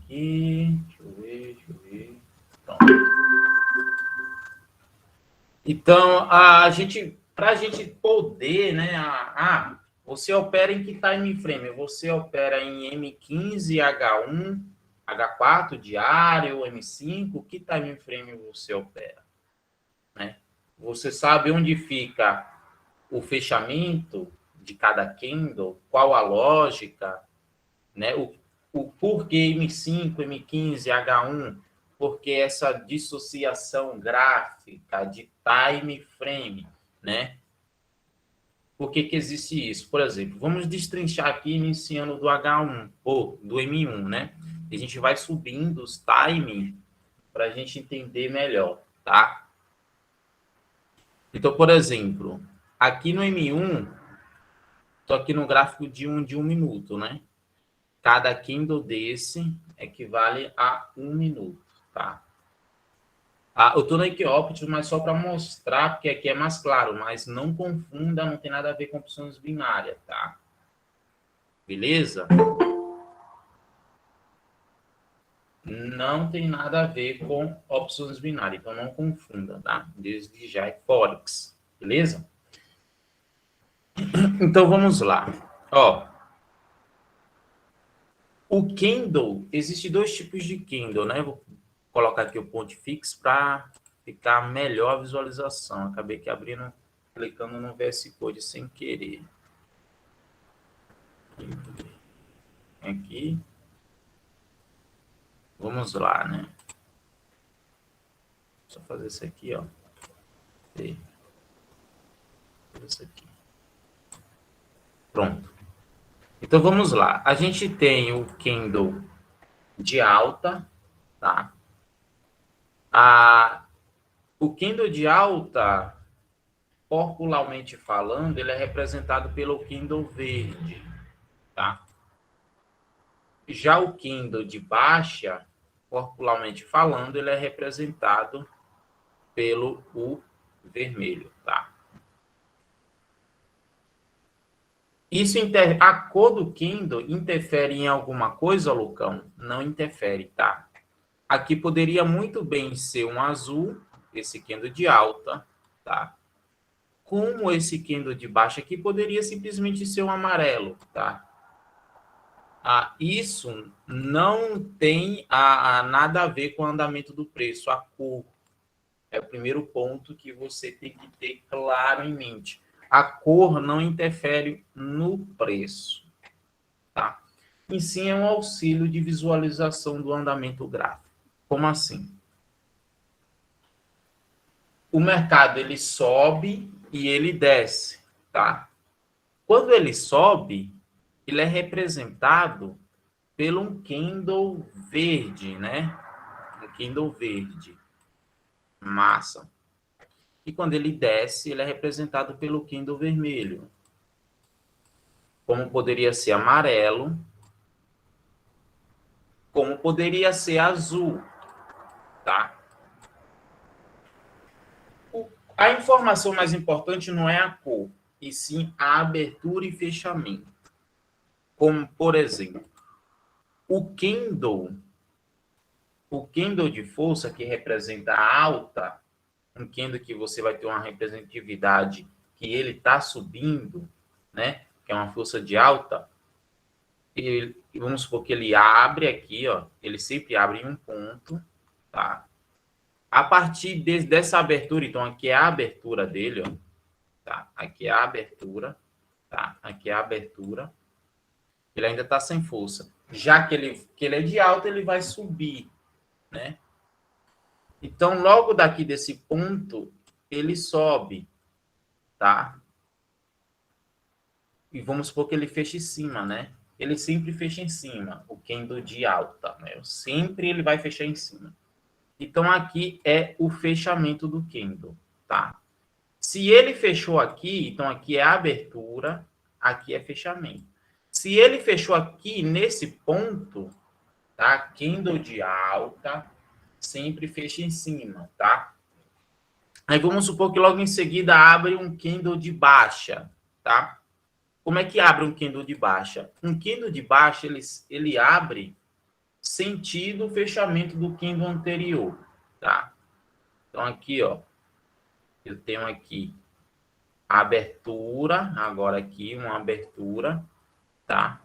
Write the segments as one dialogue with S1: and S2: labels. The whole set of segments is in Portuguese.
S1: aqui. Deixa eu ver. Pronto. Então, para a gente poder, né? Você opera em que time frame? Você opera em M15, H1, H4 diário, M5? Que time frame você opera? Né? Você sabe onde fica o fechamento de cada candle? Qual a lógica? Né? O porquê M5, M15, H1? Porque essa dissociação gráfica de time frame, né? Por que existe isso? Por exemplo, vamos destrinchar aqui iniciando do H1 ou do M1, né? E a gente vai subindo os timing para a gente entender melhor, tá? Então, por exemplo, aqui no M1, estou aqui no gráfico de um minuto, né? Cada candle desse equivale a 1 minuto, tá? Eu estou no Equioptics, mas só para mostrar, porque aqui é mais claro, mas não confunda, não tem nada a ver com opções binárias, tá? Beleza? Não tem nada a ver com opções binárias, então não confunda, tá? Desde já é Forex, beleza? Então vamos lá. Ó, o candle, existe dois tipos de candle, né? Vou colocar aqui o ponto fixo para ficar melhor a visualização. Acabei que abrindo, clicando no VS Code sem querer. Aqui. Vamos lá, né? Só fazer isso aqui, ó. Isso aqui. Pronto. Então vamos lá. A gente tem o candle de alta, tá? O candle de alta, popularmente falando, ele é representado pelo candle verde, tá? Já o candle de baixa, popularmente falando, ele é representado pelo o vermelho, tá? A cor do candle interfere em alguma coisa, Lucão? Não interfere, tá? Aqui poderia muito bem ser um azul, esse candle de alta, tá? Como esse candle de baixa aqui poderia simplesmente ser um amarelo, tá? Isso não tem nada a ver com o andamento do preço, a cor. É o primeiro ponto que você tem que ter claro em mente. A cor não interfere no preço, tá? E sim é um auxílio de visualização do andamento gráfico. Como assim? O mercado ele sobe e ele desce, tá? Quando ele sobe, ele é representado pelo um candle verde, né? Um candle verde, massa. E quando ele desce, ele é representado pelo candle vermelho. Como poderia ser amarelo, como poderia ser azul, tá? A informação mais importante não é a cor, e sim a abertura e fechamento. Como, por exemplo, o candle de força, que representa a alta, um candle que você vai ter uma representatividade que ele está subindo, né? Que é uma força de alta, e vamos supor que ele abre aqui, ó, ele sempre abre em um ponto, tá? A partir dessa abertura, então aqui é a abertura dele, ó, tá? Aqui é a abertura, tá? Aqui é a abertura. Ele ainda está sem força. Já que ele é de alta, ele vai subir, né? Então, logo daqui desse ponto, ele sobe, tá? E vamos supor que ele feche em cima, né? Ele sempre fecha em cima, o candle de alta, né? Sempre ele vai fechar em cima. Então, aqui é o fechamento do candle, tá? Se ele fechou aqui, então aqui é a abertura, aqui é fechamento. Se ele fechou aqui nesse ponto, tá? Candle de alta, sempre fecha em cima, tá? Aí vamos supor que logo em seguida abre um candle de baixa, tá? Como é que abre um candle de baixa? Um candle de baixa, ele abre sentido o fechamento do candle anterior, tá? Então, aqui, ó, eu tenho aqui a abertura, agora aqui, uma abertura, tá?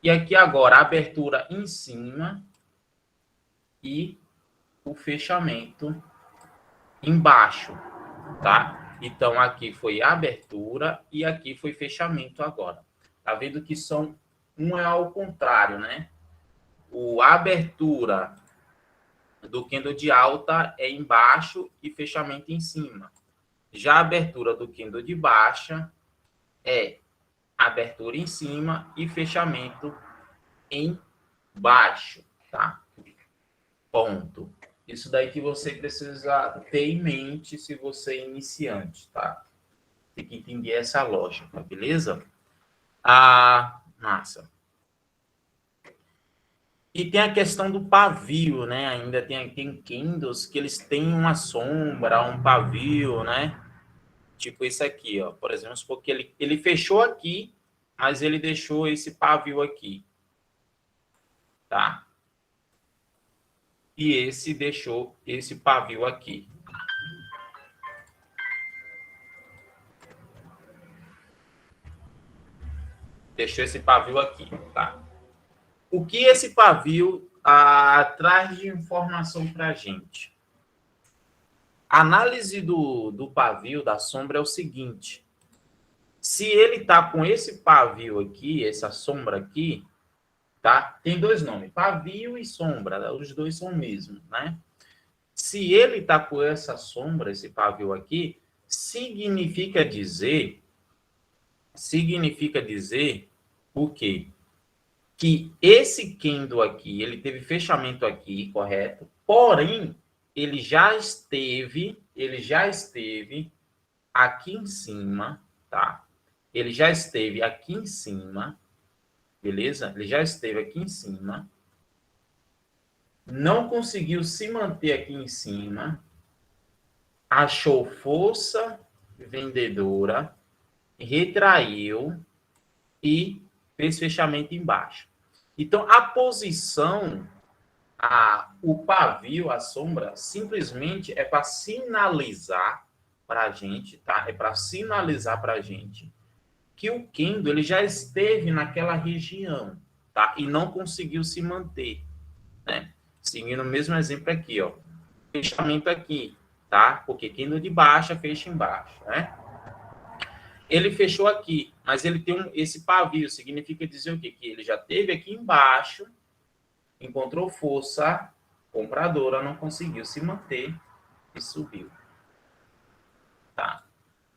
S1: E aqui agora, a abertura em cima e o fechamento embaixo, tá? Então, aqui foi abertura e aqui foi fechamento agora. Tá vendo que são, um é ao contrário, né? A abertura do candle de alta é embaixo e fechamento em cima. Já a abertura do candle de baixa é abertura em cima e fechamento embaixo, tá? Ponto. Isso daí que você precisa ter em mente se você é iniciante, tá? Tem que entender essa lógica, beleza? Ah, massa. E tem a questão do pavio, né? Ainda tem candles que eles têm uma sombra, um pavio, né? Tipo esse aqui, ó. Por exemplo, porque ele fechou aqui, mas ele deixou esse pavio aqui, tá? E esse deixou esse pavio aqui. Deixou esse pavio aqui, tá? O que esse pavio traz de informação para a gente? A análise do pavio, da sombra, é o seguinte. Se ele está com esse pavio aqui, essa sombra aqui, tá? Tem dois nomes, pavio e sombra, os dois são o mesmo, né? Se ele está com essa sombra, esse pavio aqui, significa dizer o quê? Que esse candle aqui, ele teve fechamento aqui, correto? Porém, ele já esteve aqui em cima, tá? Ele já esteve aqui em cima, beleza? Ele já esteve aqui em cima, não conseguiu se manter aqui em cima, achou força vendedora, retraiu e fez fechamento embaixo. Então, a posição, o pavio, a sombra, simplesmente é para sinalizar para a gente, tá? É para sinalizar para a gente que o candle ele já esteve naquela região, tá? E não conseguiu se manter, né? Seguindo o mesmo exemplo aqui, ó. Fechamento aqui, tá? Porque candle de baixa fecha embaixo, né? Ele fechou aqui, mas ele tem esse pavio, significa dizer o quê? Que ele já teve aqui embaixo, encontrou força compradora, não conseguiu se manter e subiu, tá?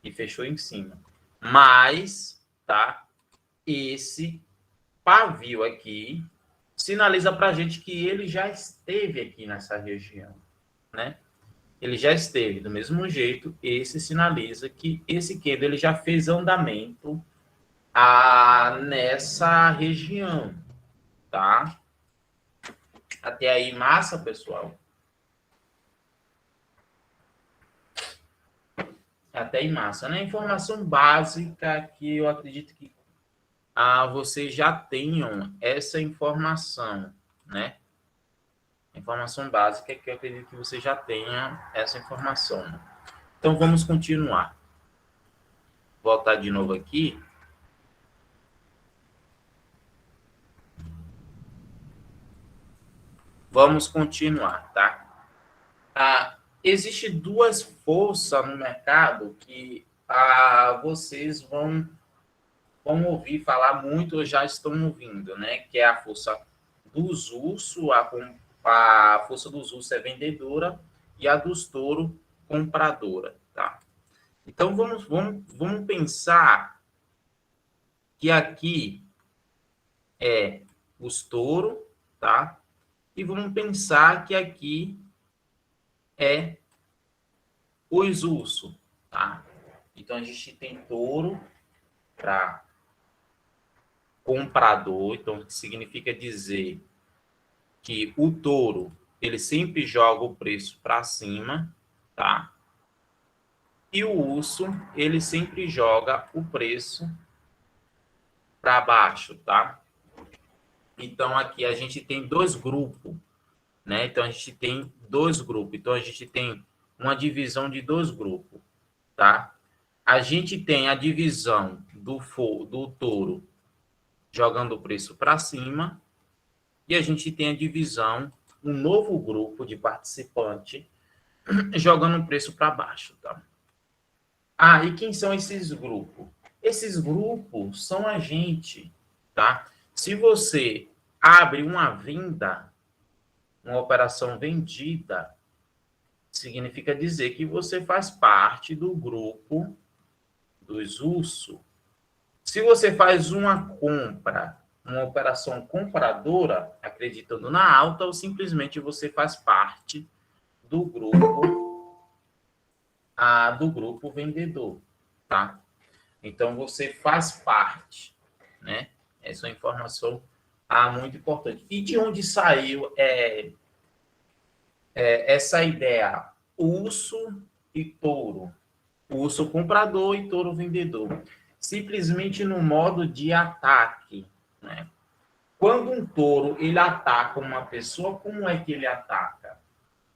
S1: E fechou em cima. Mas, tá? Esse pavio aqui sinaliza para a gente que ele já esteve aqui nessa região, né? Ele já esteve do mesmo jeito. Esse sinaliza que esse candle ele já fez andamento nessa região, tá? Até aí, massa, pessoal? Até aí, massa, né? Informação básica que eu acredito que vocês já tenham essa informação, né? Informação básica que eu acredito que você já tenha essa informação. Então, vamos continuar. Voltar de novo aqui. Vamos continuar, tá? Existe duas forças no mercado que vocês vão ouvir falar muito ou já estão ouvindo, né? Que é a força dos ursos, a força dos ursos é vendedora e a dos touros compradora, tá? Então, vamos pensar que aqui é os touros, tá? E vamos pensar que aqui é os ursos, tá? Então, a gente tem touro para comprador, então significa dizer que o touro, ele sempre joga o preço para cima, tá? E o urso, ele sempre joga o preço para baixo, tá? Então, aqui a gente tem dois grupos, né? Então, a gente tem dois grupos. Então, a gente tem uma divisão de dois grupos, tá? A gente tem a divisão do touro jogando o preço para cima e a gente tem a divisão, um novo grupo de participante jogando o preço para baixo, tá? Ah, e quem são esses grupos? Esses grupos são a gente, tá? Se você abre uma venda, uma operação vendida, significa dizer que você faz parte do grupo dos ursos. Se você faz uma compra, uma operação compradora, acreditando na alta, ou simplesmente você faz parte do grupo vendedor, tá? Então você faz parte, né? Essa é uma informação muito importante. E de onde saiu essa ideia? Urso e touro. Urso comprador e touro vendedor. Simplesmente no modo de ataque, né? Quando um touro ele ataca uma pessoa, como é que ele ataca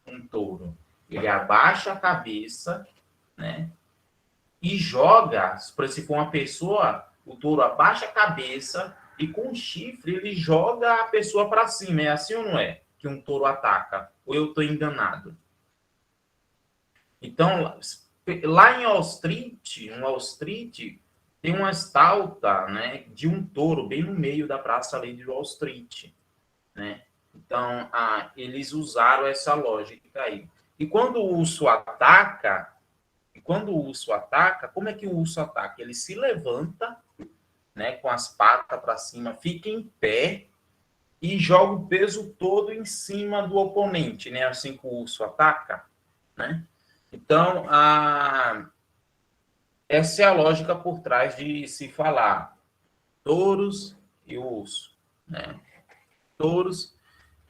S1: um touro? Ele abaixa a cabeça, né? E joga, se for uma pessoa, o touro abaixa a cabeça e com o chifre ele joga a pessoa para cima. É assim ou não é? Que um touro ataca? Ou eu estou enganado? Então, lá em Wall Street tem uma estátua, né, de um touro bem no meio da praça ali de Wall Street, né? Então, eles usaram essa lógica aí. E quando o urso ataca, como é que o urso ataca? Ele se levanta, né, com as patas para cima, fica em pé e joga o peso todo em cima do oponente, né? Assim que o urso ataca, né? Então, essa é a lógica por trás de se falar touros e urso, né? Touros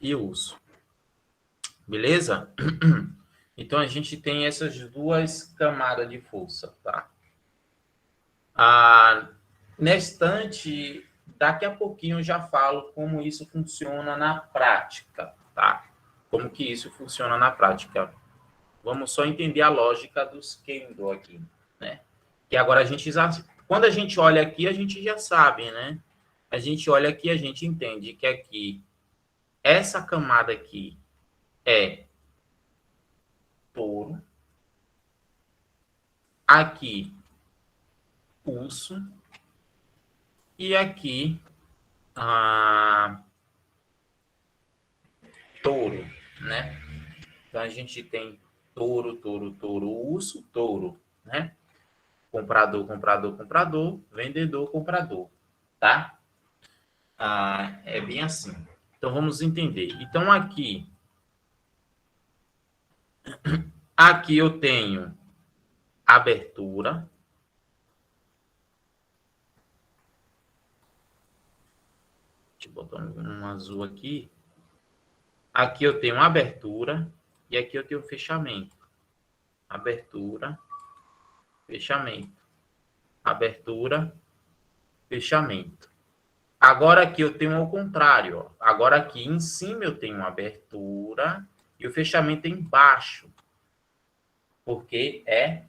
S1: e urso. Beleza? Então, a gente tem essas duas camadas de força, tá? Nestante, daqui a pouquinho eu já falo como isso funciona na prática, tá? Como que isso funciona na prática. Vamos só entender a lógica dos Kendo aqui, né? Que agora a gente já, quando a gente olha aqui, a gente já sabe, né? A gente olha aqui, a gente entende que aqui essa camada aqui é touro, aqui urso e aqui touro, né? Então a gente tem touro, touro, touro, urso, touro, né? Comprador, comprador, comprador, vendedor, comprador, tá? É bem assim. Então vamos entender. Então aqui eu tenho abertura. Deixa eu botar um azul aqui. Aqui eu tenho abertura e aqui eu tenho fechamento. Abertura, fechamento. Abertura, fechamento. Agora aqui eu tenho ao contrário. Ó. Agora aqui em cima eu tenho abertura e o fechamento é embaixo. Porque é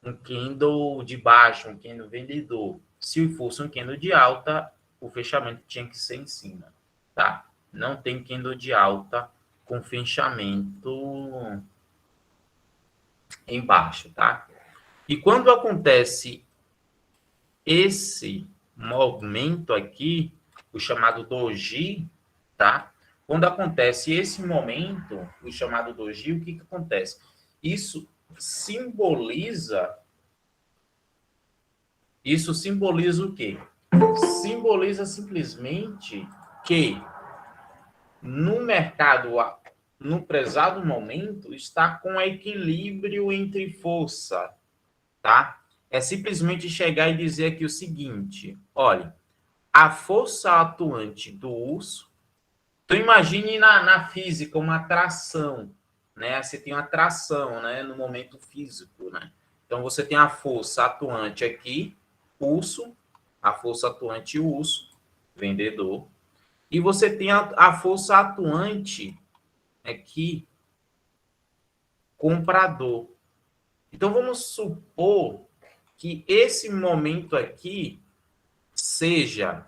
S1: um candle de baixo, um candle vendedor. Se fosse um candle de alta, o fechamento tinha que ser em cima, tá? Não tem candle de alta com fechamento embaixo, tá? E quando acontece esse movimento aqui, o chamado doji, tá? Quando acontece esse momento, o chamado doji, o que que acontece? Isso simboliza o quê? Simboliza simplesmente que no mercado, no prezado momento, está com equilíbrio entre força, tá? É simplesmente chegar e dizer aqui o seguinte, olha, a força atuante do urso, então imagine na física uma atração, né? Você tem uma atração, né, no momento físico, né? Então você tem a força atuante aqui, urso, a força atuante urso, vendedor, E você tem a força atuante aqui, comprador. Então, vamos supor que esse momento aqui seja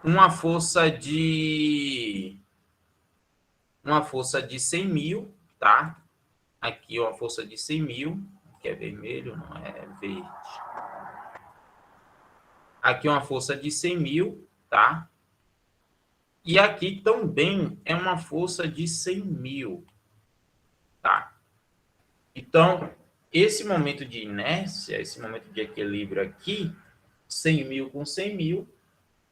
S1: uma força de 100 mil, tá? Aqui, uma força de 100 mil, que é vermelho, não é verde. Aqui, uma força de 100 mil, tá? E aqui também é uma força de 100 mil, tá? Então, esse momento de inércia, esse momento de equilíbrio aqui, 100 mil com 100 mil,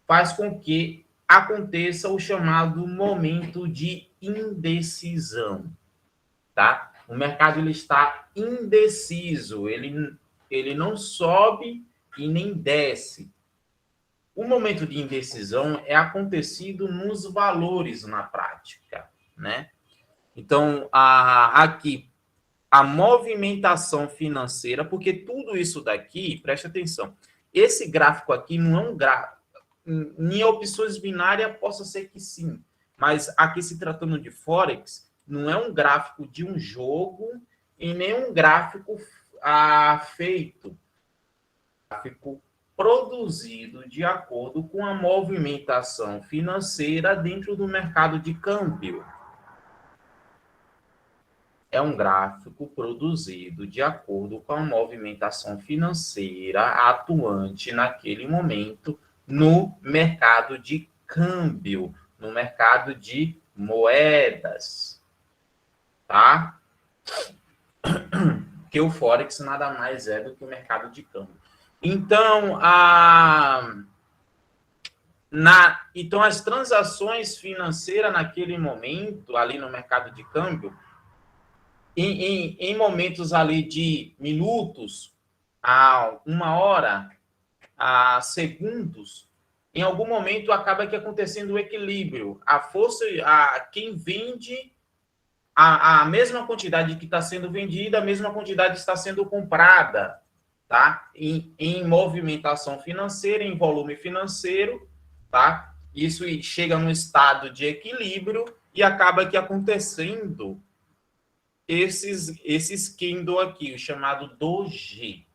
S1: faz com que aconteça o chamado momento de indecisão, tá? O mercado ele está indeciso, ele não sobe e nem desce. O momento de indecisão é acontecido nos valores na prática, né? Então, aqui, a movimentação financeira, porque tudo isso daqui, preste atenção, esse gráfico aqui não é um gráfico, em opções binárias possa ser que sim, mas aqui se tratando de Forex, não é um gráfico de um jogo e nem um gráfico feito, gráfico produzido de acordo com a movimentação financeira dentro do mercado de câmbio. É um gráfico produzido de acordo com a movimentação financeira atuante naquele momento no mercado de câmbio, no mercado de moedas, tá? Que o Forex nada mais é do que o mercado de câmbio. Então, então as transações financeiras naquele momento, ali no mercado de câmbio, em momentos ali de minutos, a 1 hora, a segundos, em algum momento acaba que acontecendo o equilíbrio. A força, quem vende a mesma quantidade que está sendo vendida, a mesma quantidade está sendo comprada, tá? Em movimentação financeira, em volume financeiro, tá? Isso chega num estado de equilíbrio e acaba que acontecendo esses candle aqui, o chamado doji,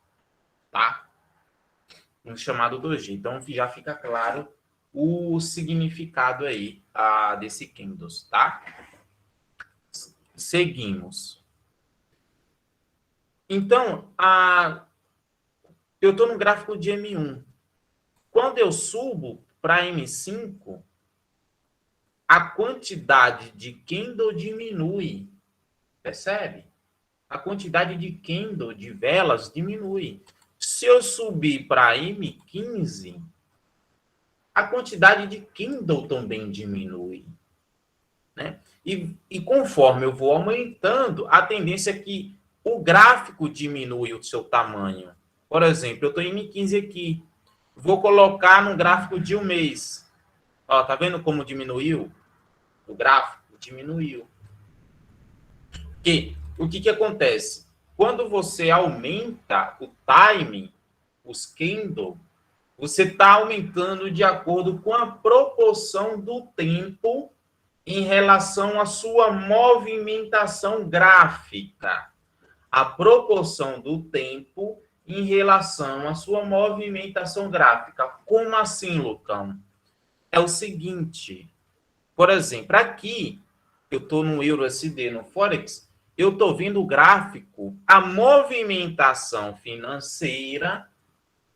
S1: tá? O chamado doji. Então, já fica claro o significado aí desse candles, tá? Seguimos. Então, eu estou no gráfico de M1. Quando eu subo para M5, a quantidade de candle diminui. Percebe? A quantidade de candle, de velas, diminui. Se eu subir para M15, a quantidade de candle também diminui, né? E conforme eu vou aumentando, a tendência é que o gráfico diminui o seu tamanho. Por exemplo, eu estou em M15 aqui. Vou colocar no gráfico de um mês. Ó, tá vendo como diminuiu? O gráfico diminuiu. O que acontece? Quando você aumenta o time, os candle, você está aumentando de acordo com a proporção do tempo em relação à sua movimentação gráfica. A proporção do tempo em relação à sua movimentação gráfica. Como assim, Lucão? É o seguinte, por exemplo, aqui, eu estou no EURUSD, no Forex, eu estou vendo o gráfico, a movimentação financeira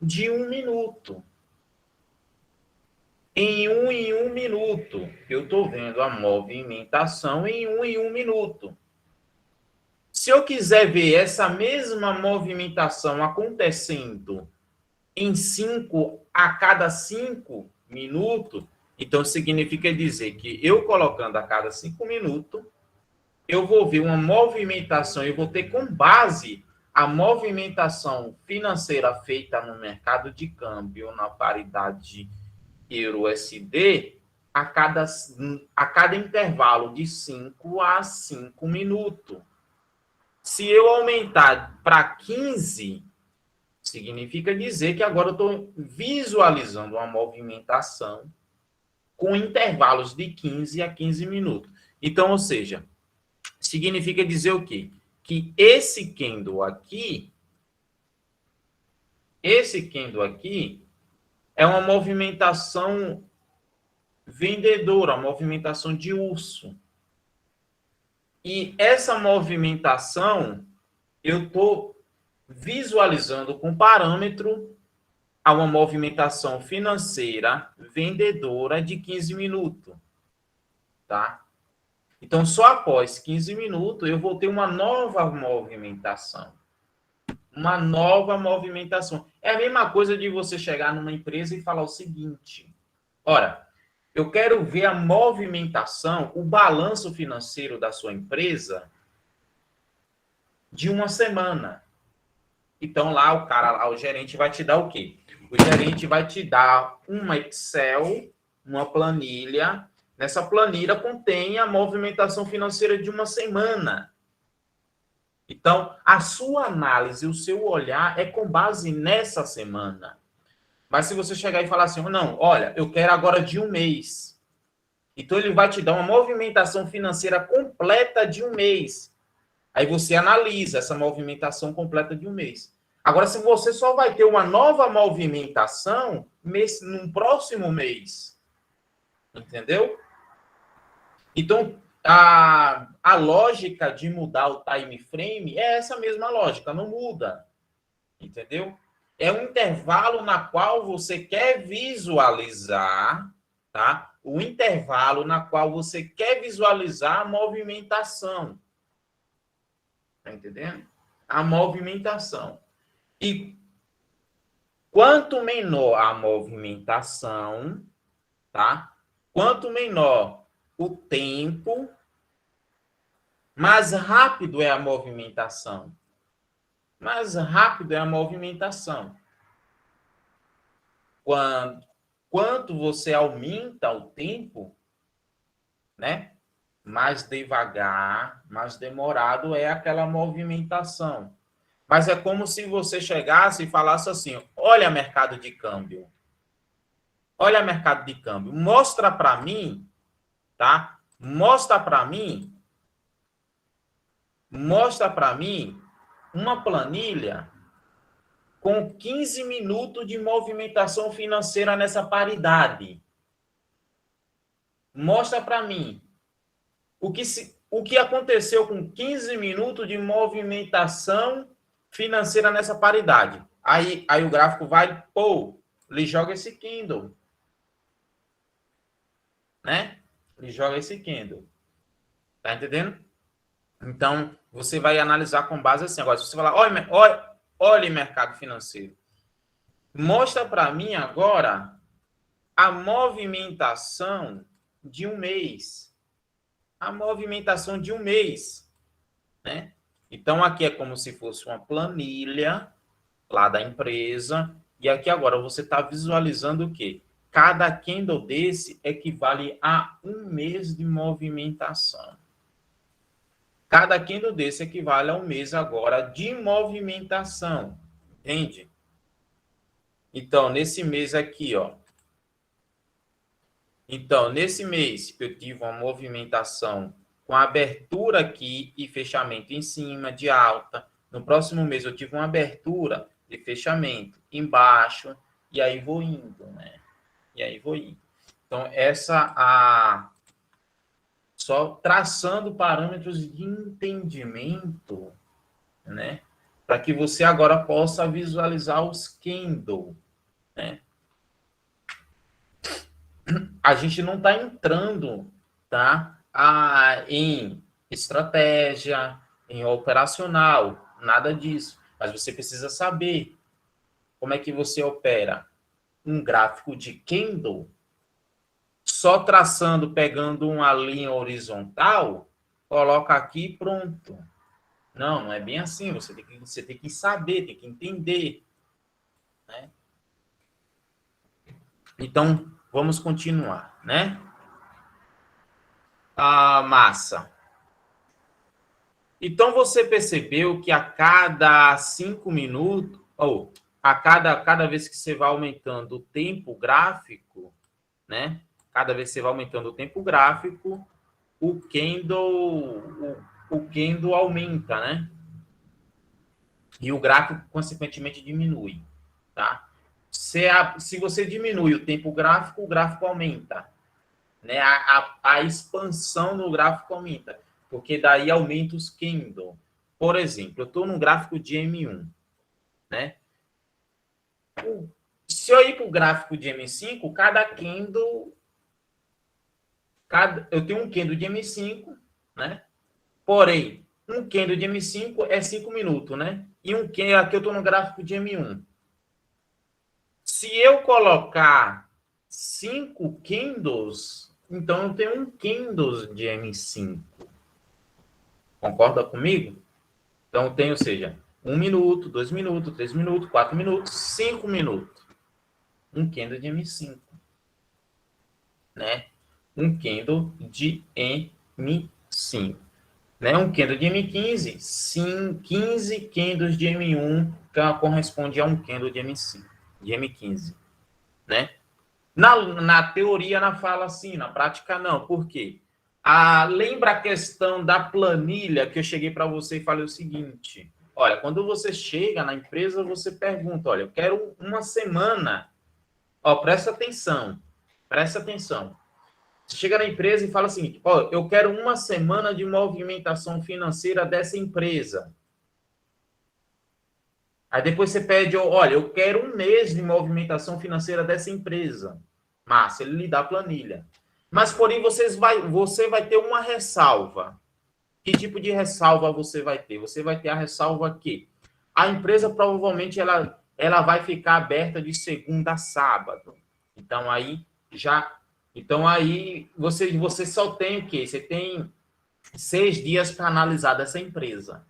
S1: de 1 minuto. Em um minuto, eu estou vendo a movimentação em um minuto. Se eu quiser ver essa mesma movimentação acontecendo em 5 a cada 5 minutos, então significa dizer que eu colocando a cada 5 minutos, eu vou ver uma movimentação, eu vou ter com base a movimentação financeira feita no mercado de câmbio, na paridade EURUSD, a cada intervalo de 5 a 5 minutos. Se eu aumentar para 15, significa dizer que agora eu estou visualizando uma movimentação com intervalos de 15 a 15 minutos. Então, ou seja, significa dizer o quê? Que esse candle aqui é uma movimentação vendedora, uma movimentação de urso. E essa movimentação eu estou visualizando com parâmetro a uma movimentação financeira vendedora de 15 minutos, tá? Então, só após 15 minutos eu vou ter uma nova movimentação. Uma nova movimentação. É a mesma coisa de você chegar numa empresa e falar o seguinte: ora, eu quero ver a movimentação, o balanço financeiro da sua empresa de uma semana. Então, lá o cara, lá, o gerente vai te dar o quê? O gerente vai te dar uma Excel, uma planilha. Nessa planilha contém a movimentação financeira de uma semana. Então, a sua análise, o seu olhar é com base nessa semana. Mas se você chegar e falar assim, não, olha, eu quero agora de um mês. Então, ele vai te dar uma movimentação financeira completa de um mês. Aí você analisa essa movimentação completa de um mês. Agora, se você só vai ter uma nova movimentação no próximo mês. Entendeu? Então, a lógica de mudar o time frame é essa mesma lógica, não muda. Entendeu? É um intervalo na qual você quer visualizar, tá? O intervalo na qual você quer visualizar a movimentação. Tá entendendo? A movimentação. E quanto menor a movimentação, tá? Quanto menor o tempo, mais rápido é a movimentação. Mais rápido é a movimentação. Quanto você aumenta o tempo, né? Mais devagar, mais demorado é aquela movimentação. Mas é como se você chegasse e falasse assim: olha mercado de câmbio. Olha mercado de câmbio. Mostra para mim, tá? Mostra para mim uma planilha com 15 minutos de movimentação financeira nessa paridade. Mostra para mim o que aconteceu com 15 minutos de movimentação financeira nessa paridade. Aí o gráfico vai, ele joga esse candle. Né? Ele joga esse candle. Tá entendendo? Então, você vai analisar com base assim. Agora, se você falar, olha mercado financeiro. Mostra para mim agora a movimentação de um mês. A movimentação de um mês. Né? Então, aqui é como se fosse uma planilha lá da empresa. E aqui agora você está visualizando o quê? Cada candle desse equivale a um mês de movimentação. Cada candle desse equivale a um mês agora de movimentação. Entende? Então, nesse mês aqui, ó. Então, nesse mês, eu tive uma movimentação com abertura aqui e fechamento em cima, de alta. No próximo mês, eu tive uma abertura e fechamento embaixo. E aí vou indo, né? E aí vou indo. Então, só traçando parâmetros de entendimento, né? Para que você agora possa visualizar os candle, né? A gente não está entrando, tá? Em estratégia, em operacional, nada disso. Mas você precisa saber como é que você opera um gráfico de candle só traçando, pegando uma linha horizontal, coloca aqui e pronto. Não é bem assim. Você tem que saber, tem que entender. Né? Então, vamos continuar, né? A massa. Então, você percebeu que a cada 5 minutos, a cada vez que você vai aumentando o tempo gráfico, né? Cada vez que você vai aumentando o tempo gráfico, o candle aumenta, né? E o gráfico, consequentemente, diminui, tá? Se você diminui o tempo gráfico, o gráfico aumenta, né? A expansão no gráfico aumenta, porque daí aumenta os candle. Por exemplo, eu estou num gráfico de M1, né? Se eu ir para o gráfico de M5, eu tenho um candle de M5, né? Porém, um candle de M5 é 5 minutos, né? E um candle, aqui eu estou no gráfico de M1. Se eu colocar 5 candles, então eu tenho um candles de M5. Concorda comigo? Então tem, ou seja, 1 minuto, 2 minutos, 3 minutos, 4 minutos, 5 minutos. Um candle de M5, né? Um candle de M5. Né? Um candle de M15, sim, 15 candles de M1 que corresponde a um candle de M5, de M15, né? Na teoria, na fala sim, na prática não. Por quê? Lembra a questão da planilha que eu cheguei para você e falei o seguinte: olha, quando você chega na empresa, você pergunta, olha, eu quero uma semana. Ó, presta atenção, presta atenção. Você chega na empresa e fala o seguinte: ó, eu quero uma semana de movimentação financeira dessa empresa. Aí depois você pede, olha, eu quero um mês de movimentação financeira dessa empresa. Massa, ele lhe dá a planilha. Mas, porém, você vai ter uma ressalva. Que tipo de ressalva você vai ter? Você vai ter a ressalva que a empresa provavelmente ela vai ficar aberta de segunda a sábado. Então aí você só tem o quê? Você tem 6 dias para analisar dessa empresa.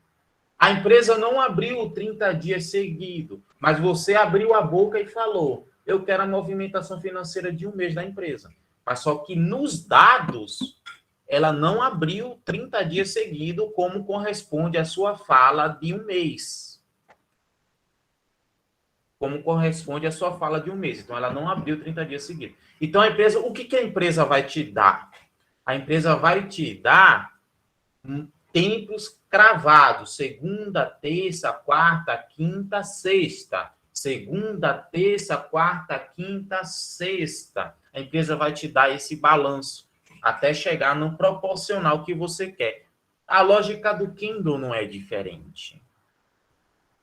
S1: A empresa não abriu 30 dias seguidos, mas você abriu a boca e falou: eu quero a movimentação financeira de um mês da empresa. Mas só que nos dados, ela não abriu 30 dias seguidos, como corresponde à sua fala de um mês. Como corresponde à sua fala de um mês. Então, ela não abriu 30 dias seguidos. Então, a empresa, o que a empresa vai te dar? A empresa vai te dar tempos cravados, segunda, terça, quarta, quinta, sexta. Segunda, terça, quarta, quinta, sexta. A empresa vai te dar esse balanço até chegar no proporcional que você quer. A lógica do Kindle não é diferente.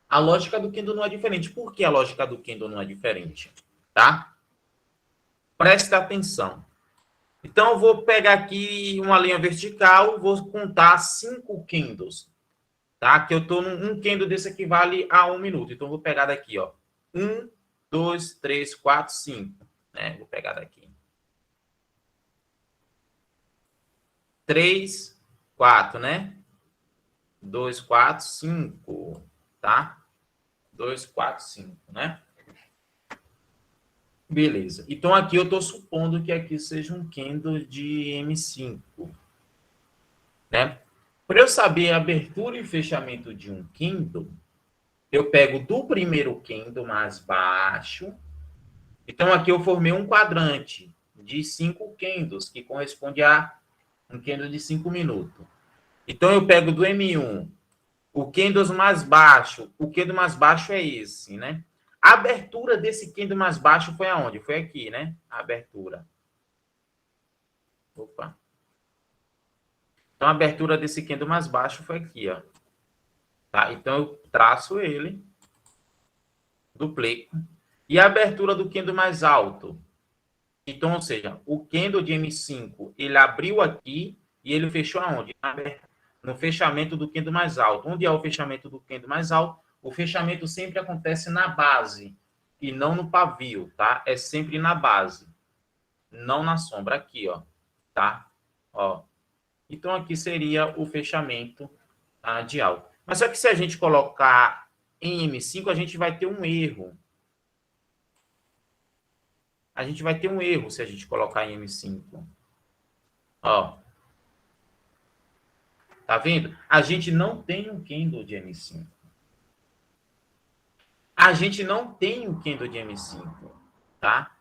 S1: A lógica do Kindle não é diferente. Por que a lógica do Kindle não é diferente? Tá? Preste atenção. Então, eu vou pegar aqui uma linha vertical, vou contar 5 candles, tá? Que eu estou num candle desse equivale a 1 minuto. Então, eu vou pegar daqui, ó. 1, 2, 3, 4, 5. Né? Vou pegar daqui. 3, 4, né? 2, 4, 5, tá? 2, 4, 5, né? Beleza. Então, aqui eu estou supondo que aqui seja um candle de M5, né? Para eu saber a abertura e fechamento de um candle, eu pego do primeiro candle mais baixo. Então, aqui eu formei um quadrante de 5 candles, que corresponde a um candle de 5 minutos. Então, eu pego do M1 o candle mais baixo. O candle mais baixo é esse, né? A abertura desse candle mais baixo foi aonde? Foi aqui, né? A abertura. Opa. Então, a abertura desse candle mais baixo foi aqui, ó. Tá? Então, eu traço ele, duplico. E a abertura do candle mais alto? Então, ou seja, o candle de M5, ele abriu aqui e ele fechou aonde? No fechamento do candle mais alto. Onde é o fechamento do candle mais alto? O fechamento sempre acontece na base e não no pavio, tá? É sempre na base, não na sombra. Aqui, ó, tá? Ó. Então, aqui seria o fechamento de alto. Mas só que se a gente colocar em M5, a gente vai ter um erro. A gente vai ter um erro se a gente colocar em M5. Ó. Tá vendo? A gente não tem um candle de M5. A gente não tem um candle de M5, tá?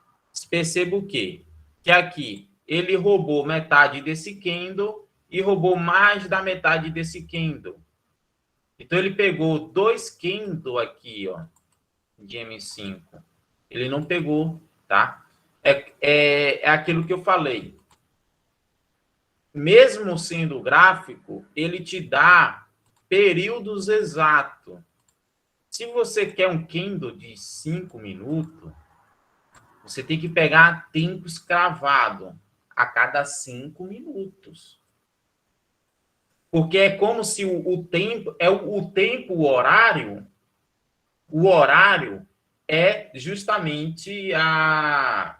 S1: Perceba o quê? que aqui ele roubou metade desse candle e roubou mais da metade desse candle. Então, ele pegou 2 candle aqui, ó, de M5. Ele não pegou, tá? É aquilo que eu falei. Mesmo sendo gráfico, ele te dá períodos exatos. Se você quer um candle de 5 minutos, você tem que pegar tempo escravado a cada 5 minutos. Porque é como se o tempo, o horário, o horário é justamente a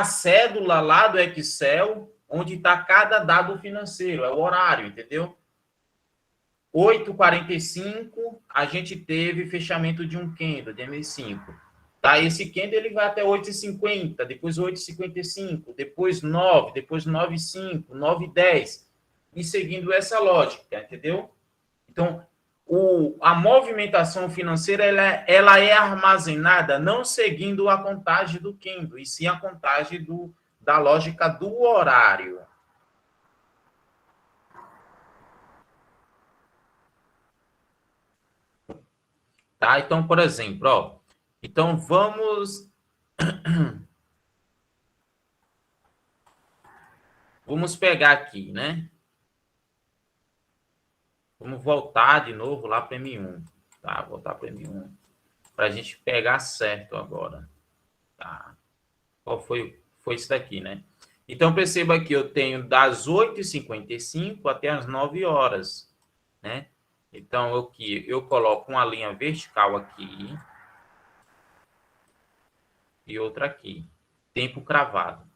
S1: cédula lá do Excel, onde está cada dado financeiro, é o horário, entendeu? 8h45, a gente teve fechamento de um candle, de M5. Tá, esse candle ele vai até 8h50, depois 8h55, depois 9, depois 9h05, 9h10, e seguindo essa lógica, entendeu? Então, a movimentação financeira ela é armazenada não seguindo a contagem do candle, e sim a contagem da lógica do horário. Tá? Então, por exemplo, ó, então vamos pegar aqui, né? Vamos voltar de novo lá para M1, tá? Voltar para M1 para a gente pegar certo agora, tá? Qual foi isso daqui, né? Então perceba que eu tenho das 8h55 até as 9 horas, né? Então eu coloco uma linha vertical aqui e outra aqui, tempo cravado,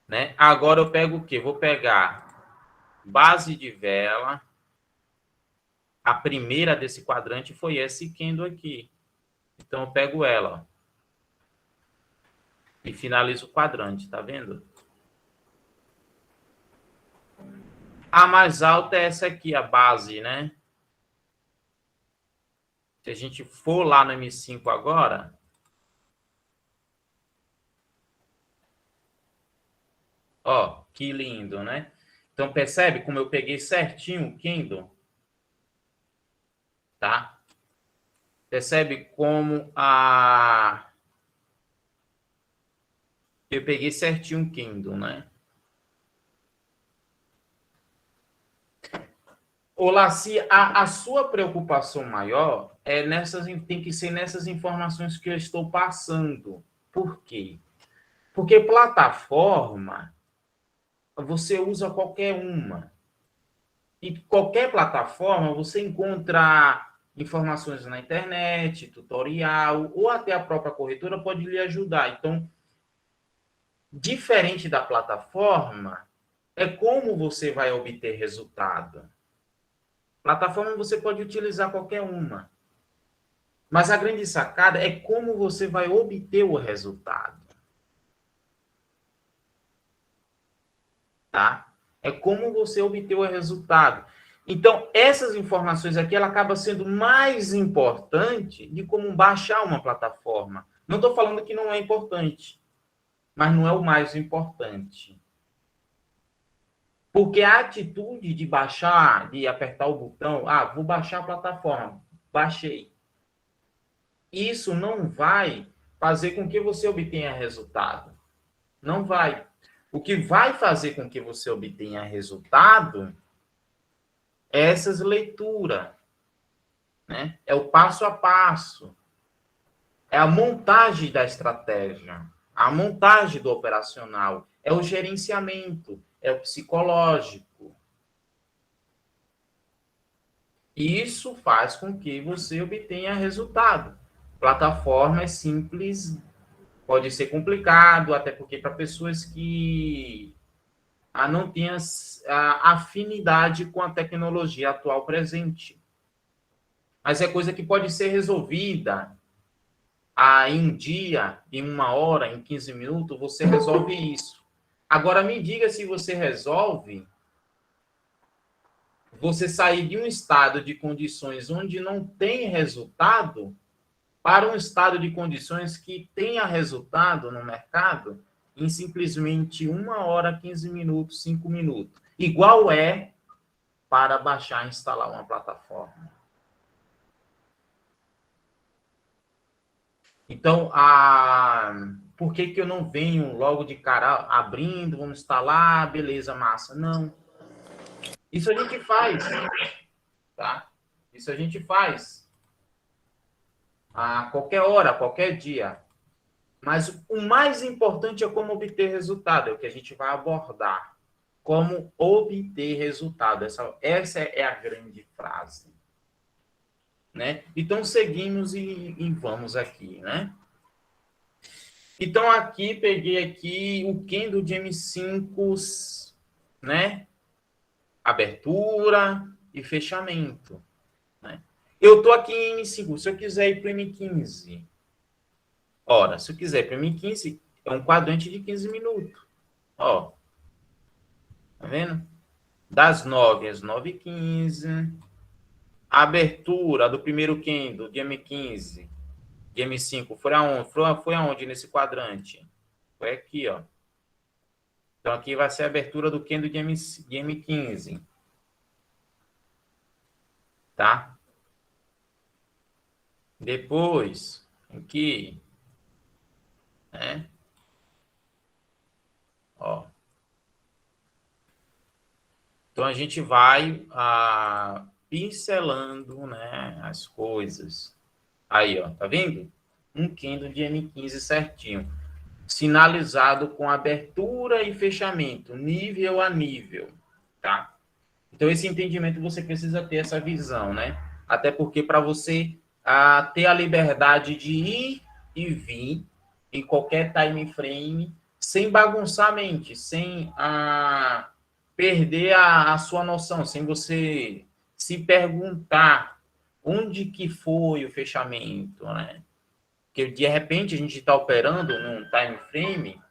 S1: né? Agora eu pego o quê? Vou pegar base de vela. A primeira desse quadrante foi esse candle aqui. Então eu pego ela, ó, e finalizo o quadrante, tá vendo? A mais alta é essa aqui, a base, né? Se a gente for lá no M5 agora, ó, que lindo, né? Então percebe como eu peguei certinho o candle, tá? Percebe como eu peguei certinho o candle, né? Olá, se a sua preocupação maior tem que ser nessas informações que eu estou passando. Por quê? Porque plataforma você usa qualquer uma. E qualquer plataforma você encontra informações na internet, tutorial, ou até a própria corretora pode lhe ajudar. Então, diferente da plataforma, é como você vai obter resultado. Plataforma você pode utilizar qualquer uma. Mas a grande sacada é como você vai obter o resultado. Tá? É como você obter o resultado. Então, essas informações aqui, ela acaba sendo mais importante de como baixar uma plataforma. Não estou falando que não é importante, mas não é o mais importante. Porque a atitude de baixar, de apertar o botão, vou baixar a plataforma, baixei. Isso não vai fazer com que você obtenha resultado. Não vai. O que vai fazer com que você obtenha resultado é essas leituras, né? É o passo a passo. É a montagem da estratégia, a montagem do operacional, é o gerenciamento, é o psicológico. Isso faz com que você obtenha resultado. Plataforma é simples, pode ser complicado, até porque para pessoas que não têm a afinidade com a tecnologia atual presente. Mas é coisa que pode ser resolvida em um dia, em 1 hora, em 15 minutos, você resolve isso. Agora, me diga se você resolve você sair de um estado de condições onde não tem resultado para um estado de condições que tenha resultado no mercado em simplesmente 1 hora, 15 minutos, 5 minutos. Igual é para baixar e instalar uma plataforma. Então, por que eu não venho logo de cara abrindo, vamos instalar, beleza, massa? Não. Isso a gente faz, tá? Isso a gente faz a qualquer hora, a qualquer dia. Mas o mais importante é como obter resultado, é o que a gente vai abordar. Como obter resultado. Essa é a grande frase. Né? Então, seguimos e vamos aqui, né? Então, aqui, peguei aqui o Kendo de M5, né? Abertura e fechamento. Né? Eu estou aqui em M5. Se eu quiser ir para o M15, ora, se eu quiser ir para o M15, é um quadrante de 15 minutos. Ó, tá vendo? Das 9 às 9h15. A abertura do primeiro Kendo de M15, de M5, foi aonde? Foi aonde nesse quadrante? Foi aqui, ó. Então, aqui vai ser a abertura do Kendo de M15. Tá? Depois, aqui, né? Ó. Então, a gente vai pincelando, né, as coisas. Aí, ó, tá vendo? Um Kendo de M15 certinho. Sinalizado com abertura e fechamento, nível a nível, tá? Então, esse entendimento você precisa ter essa visão, né? Até porque para você ter a liberdade de ir e vir em qualquer time frame, sem bagunçar a mente, sem perder a sua noção, sem você se perguntar onde que foi o fechamento, né? Porque de repente a gente está operando num time frame,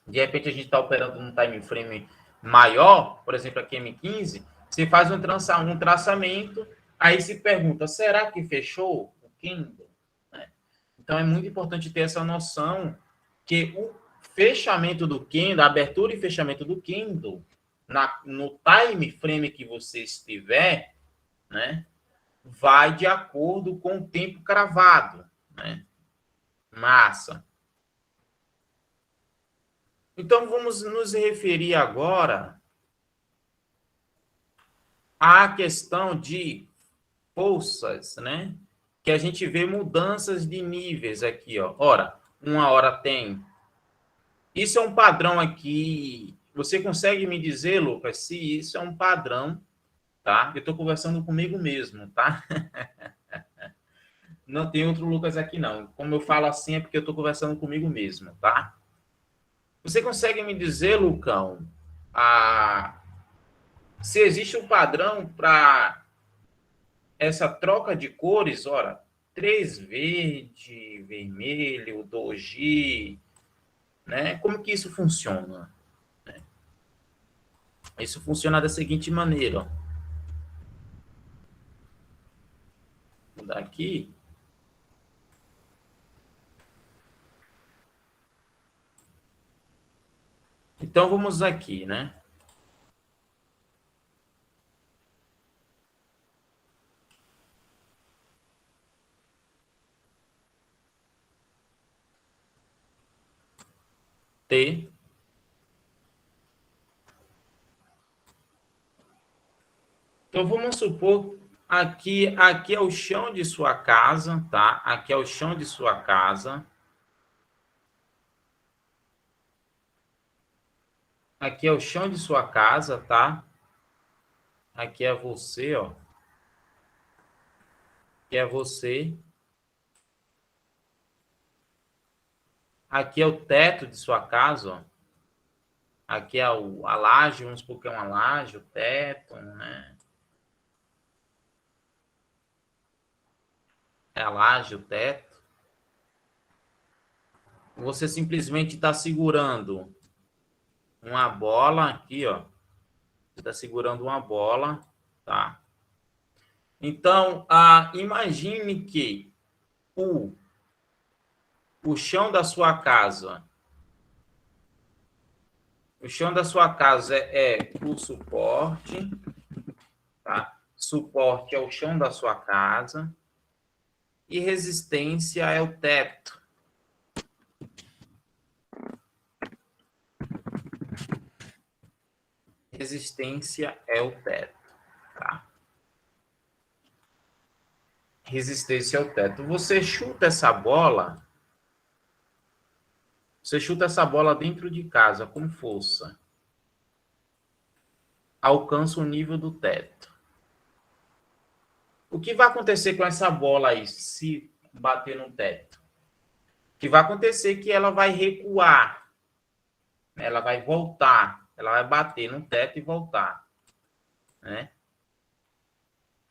S1: de repente a gente está operando num time frame maior, por exemplo, aqui M15, você faz um traçamento, aí se pergunta, será que fechou o Kindle? Né? Então é muito importante ter essa noção que o fechamento do Kindle, a abertura e fechamento do Kindle, no time frame que você estiver, né, vai de acordo com o tempo cravado. Né? Massa. Então, vamos nos referir agora à questão de forças, né? Que a gente vê mudanças de níveis aqui, ó. Ora, 1 hora tem. Isso é um padrão aqui. Você consegue me dizer, Lucas, se isso é um padrão, tá? Eu estou conversando comigo mesmo, tá? Não tem outro Lucas aqui, não. Como eu falo assim, é porque eu estou conversando comigo mesmo, tá? Você consegue me dizer, Lucão, se existe um padrão para essa troca de cores? Ora, 3 verde, vermelho, doji, né? Como que isso funciona? Isso funciona da seguinte maneira, ó. Vou mudar aqui. Então, vamos aqui, né? T. Então, vamos supor, aqui é o chão de sua casa, tá? Aqui é o chão de sua casa. Aqui é o chão de sua casa, tá? Aqui é você, ó. Aqui é você. Aqui é o teto de sua casa, ó. Aqui é a laje, vamos supor que é uma laje, o teto, né? É a laje, o teto. Você simplesmente está segurando uma bola aqui, ó. Você está segurando uma bola, tá? Então, imagine que o o chão da sua casa, é o suporte, tá? Suporte é o chão da sua casa e resistência é o teto. Resistência é o teto, tá? Resistência é o teto. Você chuta essa bola dentro de casa com força. Alcança o nível do teto. O que vai acontecer com essa bola aí se bater no teto? O que vai acontecer é que ela vai recuar. Ela vai voltar. Ela vai bater no teto e voltar, né?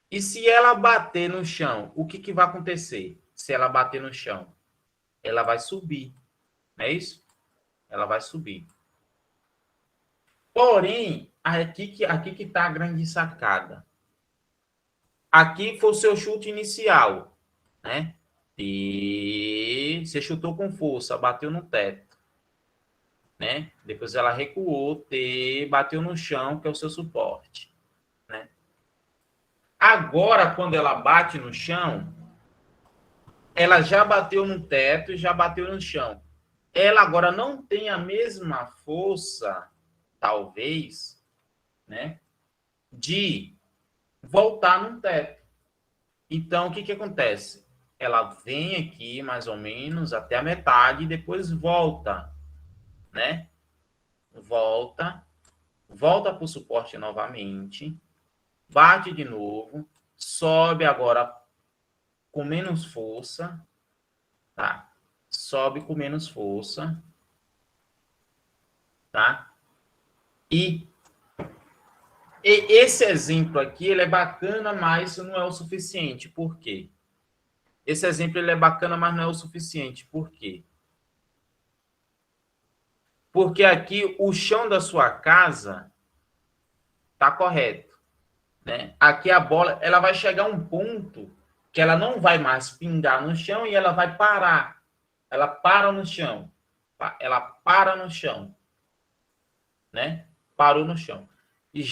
S1: E se ela bater no chão, o que vai acontecer? Se ela bater no chão, ela vai subir, não é isso? Ela vai subir. Porém, aqui que está a grande sacada. Aqui foi o seu chute inicial, né? E você chutou com força, bateu no teto, né? Depois ela recuou, bateu no chão, que é o seu suporte, né? Agora, quando ela bate no chão, ela já bateu no teto e já bateu no chão. Ela agora não tem a mesma força, talvez, né? De voltar no teto. Então, o que acontece? Ela vem aqui, mais ou menos, até a metade e depois volta, né? Volta para o suporte novamente, bate de novo, sobe agora com menos força, tá? Sobe com menos força, tá? E esse exemplo aqui, ele é bacana, mas não é o suficiente. Por quê? Esse exemplo ele é bacana, mas não é o suficiente. Por quê? Porque aqui o chão da sua casa está correto, né? Aqui a bola, ela vai chegar a um ponto que ela não vai mais pingar no chão e ela vai parar. Ela para no chão. Ela para no chão, né? Parou no chão. E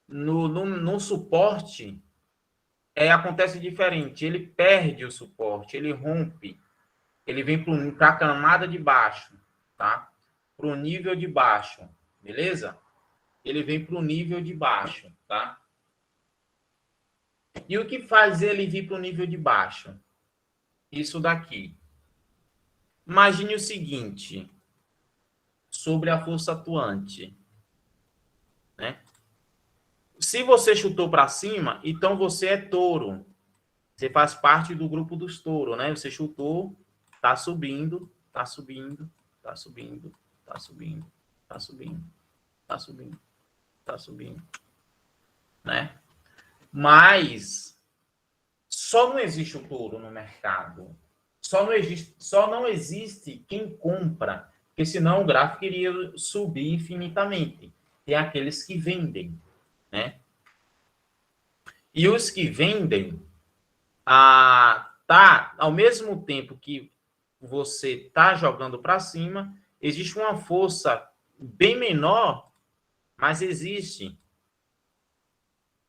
S1: no suporte, acontece diferente. Ele perde o suporte, ele rompe, ele vem para a camada de baixo, tá? Para o nível de baixo, beleza? Ele vem para o nível de baixo, tá? E o que faz ele vir para o nível de baixo? Isso daqui. Imagine o seguinte, sobre a força atuante, né? Se você chutou para cima, então você é touro. Você faz parte do grupo dos touros, né? Você chutou, tá subindo, tá subindo, tá subindo, tá subindo, tá subindo, tá subindo, tá subindo, né? Mas só não existe o touro no mercado. Só não existe quem compra, porque senão o gráfico iria subir infinitamente. Tem aqueles que vendem, né? E os que vendem, tá, ao mesmo tempo que você tá jogando para cima, existe uma força bem menor, mas existe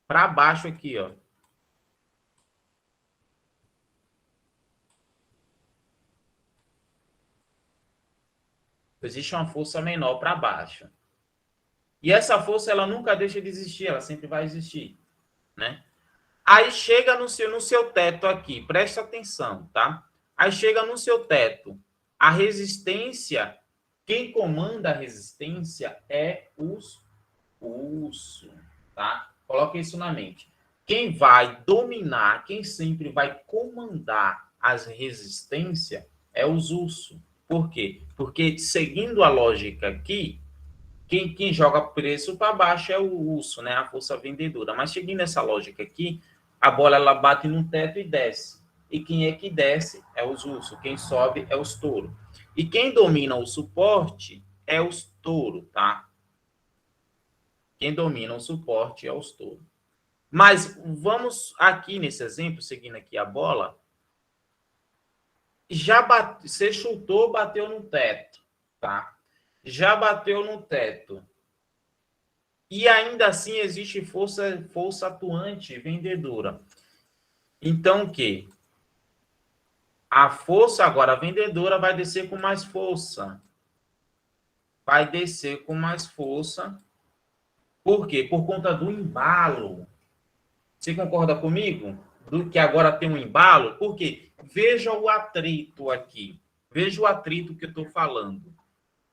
S1: para baixo aqui, ó. Existe uma força menor para baixo. E essa força ela nunca deixa de existir, ela sempre vai existir, né? Aí chega no seu teto aqui, presta atenção, tá? Aí chega no seu teto, a resistência, quem comanda a resistência é os urso, tá? Coloque isso na mente. Quem vai dominar, quem sempre vai comandar as resistências é os ursos. Por quê? Porque seguindo a lógica aqui, quem joga preço para baixo é o urso, né? A força vendedora. Mas seguindo essa lógica aqui, a bola ela bate no teto e desce. E quem é que desce é os ursos. Quem sobe é os touros. E quem domina o suporte é os touros, tá? Quem domina o suporte é os touros. Mas vamos aqui nesse exemplo, seguindo aqui a bola, você chutou, bateu no teto, tá? Já bateu no teto. E ainda assim existe força atuante vendedora. Então, o quê? A força agora, a vendedora vai descer com mais força. Vai descer com mais força. Por quê? Por conta do embalo. Você concorda comigo? Do que agora tem um embalo? Por quê? Veja o atrito aqui. Veja o atrito que eu estou falando.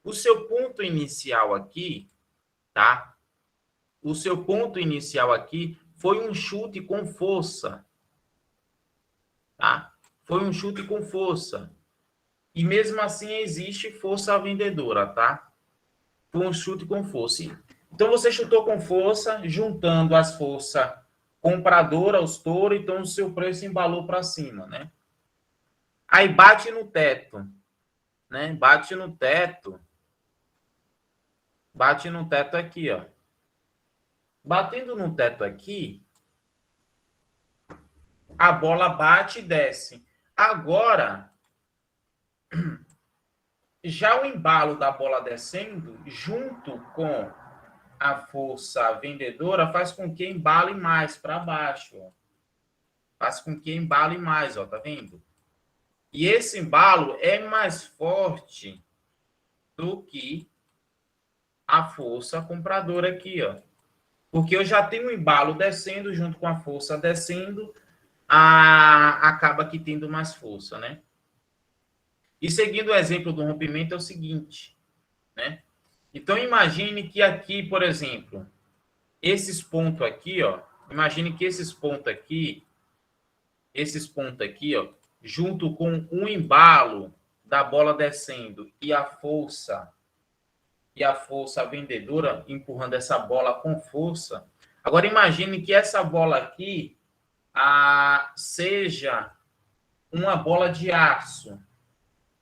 S1: O seu ponto inicial aqui, tá? O seu ponto inicial aqui foi um chute com força, tá? Foi um chute com força. E mesmo assim existe força vendedora, tá? Foi um chute com força. Então você chutou com força, juntando as forças compradora, os touros, então o seu preço embalou para cima, né? Aí bate no teto, né? Bate no teto aqui, ó. Batendo no teto aqui, a bola bate e desce. Agora, já o embalo da bola descendo, junto com a força vendedora, faz com que embale mais para baixo. Ó. Faz com que embale mais, ó, tá vendo? E esse embalo é mais forte do que a força compradora aqui, ó. Porque eu já tenho um embalo descendo junto com a força descendo, acaba que tendo mais força, né? E seguindo o exemplo do rompimento é o seguinte, né? Então imagine que aqui, por exemplo, esses pontos aqui, ó, imagine que esses pontos aqui, ó, junto com um embalo da bola descendo e a força vendedora empurrando essa bola com força. Agora imagine que essa bola aqui seja uma bola de aço,